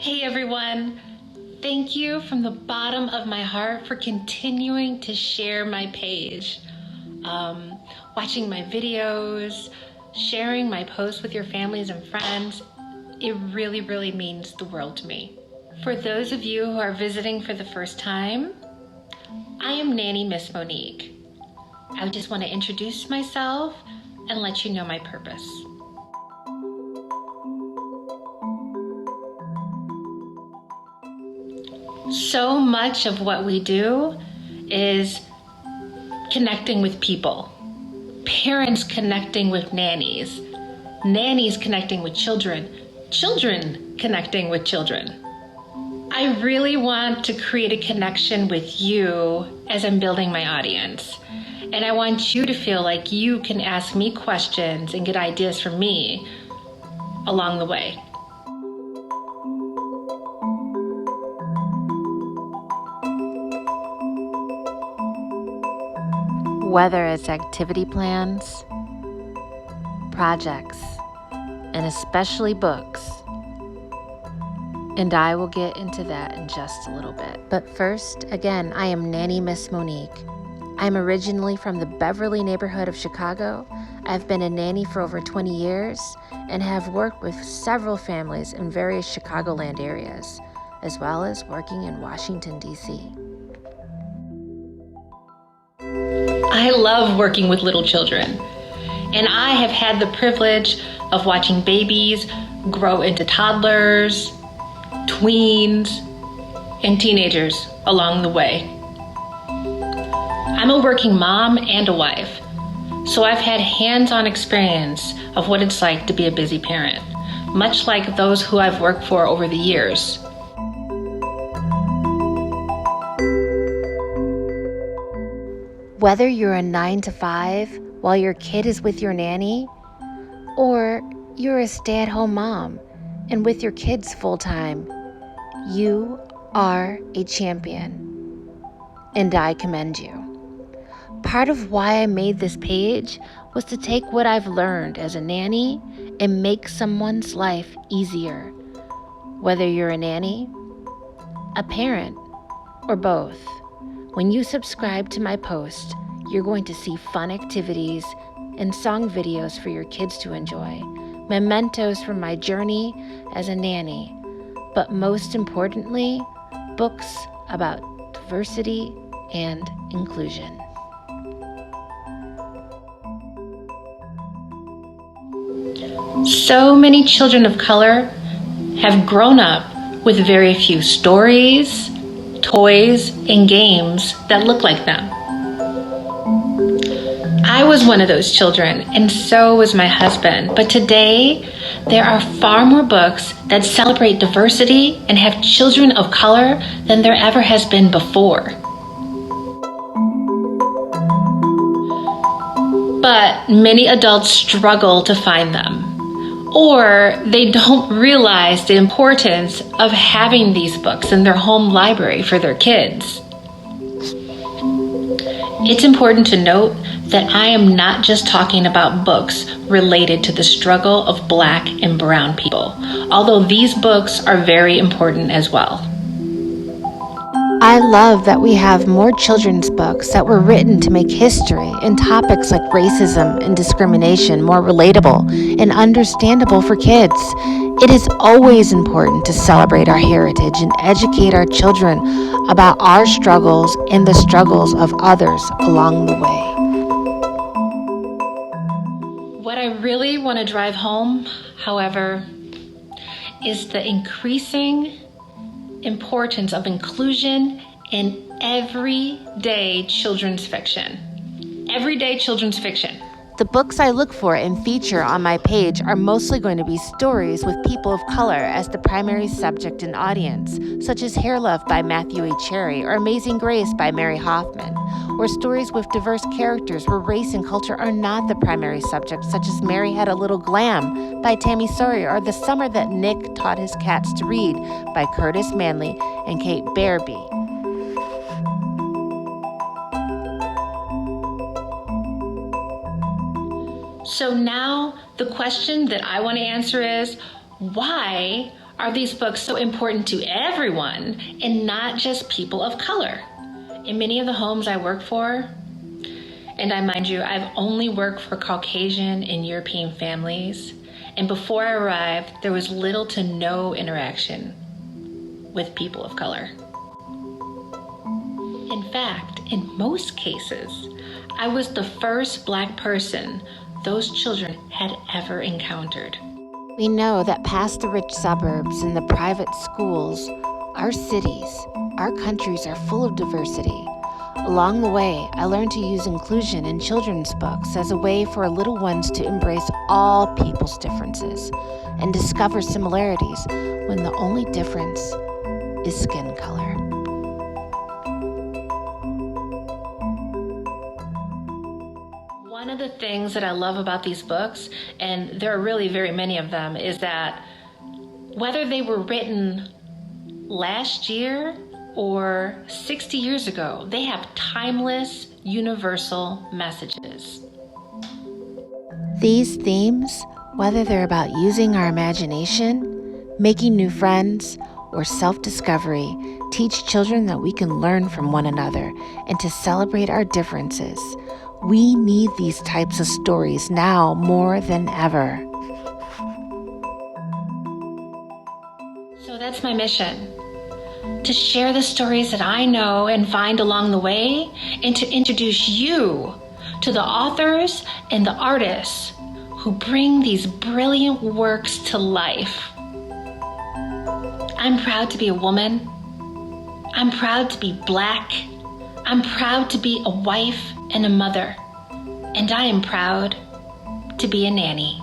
Hey everyone! Thank you from the bottom of my heart for continuing to share my page, watching my videos, sharing my posts with your families and friends. It really, really means the world to me. For those of you who are visiting for the first time, I am Nanny Miss Monique. I just want to introduce myself and let you know my purpose. So much of what we do is connecting with people. Parents connecting with nannies. Nannies connecting with children. Children connecting with children. I really want to create a connection with you as I'm building my audience. And I want you to feel like you can ask me questions and get ideas from me along the way. Whether it's activity plans, projects, and especially books. And I will get into that in just a little bit. But first, again, I am Nanny Miss Monique. I'm originally from the Beverly neighborhood of Chicago. I've been a nanny for over 20 years and have worked with several families in various Chicagoland areas, as well as working in Washington, D.C. I love working with little children, and I have had the privilege of watching babies grow into toddlers, tweens, and teenagers along the way. I'm a working mom and a wife, so I've had hands-on experience of what it's like to be a busy parent, much like those who I've worked for over the years. Whether you're a 9 to 5 while your kid is with your nanny, or you're a stay-at-home mom and with your kids full-time, you are a champion, and I commend you. Part of why I made this page was to take what I've learned as a nanny and make someone's life easier, whether you're a nanny, a parent, or both. When you subscribe to my post, you're going to see fun activities and song videos for your kids to enjoy, mementos from my journey as a nanny, but most importantly, books about diversity and inclusion. So many children of color have grown up with very few stories, toys, and games that look like them. I was one of those children, and so was my husband. But today, there are far more books that celebrate diversity and have children of color than there ever has been before. But many adults struggle to find them, or they don't realize the importance of having these books in their home library for their kids. It's important to note that I am not just talking about books related to the struggle of Black and brown people, although these books are very important as well. I love that we have more children's books that were written to make history and topics like racism and discrimination more relatable and understandable for kids. It is always important to celebrate our heritage and educate our children about our struggles and the struggles of others along the way. What I really want to drive home, however, is the increasing importance of inclusion in everyday children's fiction. Everyday children's fiction. The books I look for and feature on my page are mostly going to be stories with people of color as the primary subject and audience, such as Hair Love by Matthew A. Cherry or Amazing Grace by Mary Hoffman, or stories with diverse characters where race and culture are not the primary subject, such as Mary Had a Little Glam by Tammy Sawyer, or The Summer That Nick Taught His Cats to Read by Curtis Manley and Kate Bearby. So now the question that I want to answer is, why are these books so important to everyone and not just people of color? In many of the homes I work for, and I mind you, I've only worked for Caucasian and European families, and before I arrived, there was little to no interaction with people of color. In fact, in most cases, I was the first Black person those children had ever encountered. We know that past the rich suburbs and the private schools, our cities, our countries are full of diversity. Along the way, I learned to use inclusion in children's books as a way for little ones to embrace all people's differences and discover similarities when the only difference is skin color. One of the things that I love about these books, and there are really very many of them, is that whether they were written last year or 60 years ago, they have timeless, universal messages. These themes, whether they're about using our imagination, making new friends, or self-discovery, teach children that we can learn from one another and to celebrate our differences. We need these types of stories now more than ever. So that's my mission, to share the stories that I know and find along the way, and to introduce you to the authors and the artists who bring these brilliant works to life. I'm proud to be a woman. I'm proud to be Black. I'm proud to be a wife and a mother. And I am proud to be a nanny.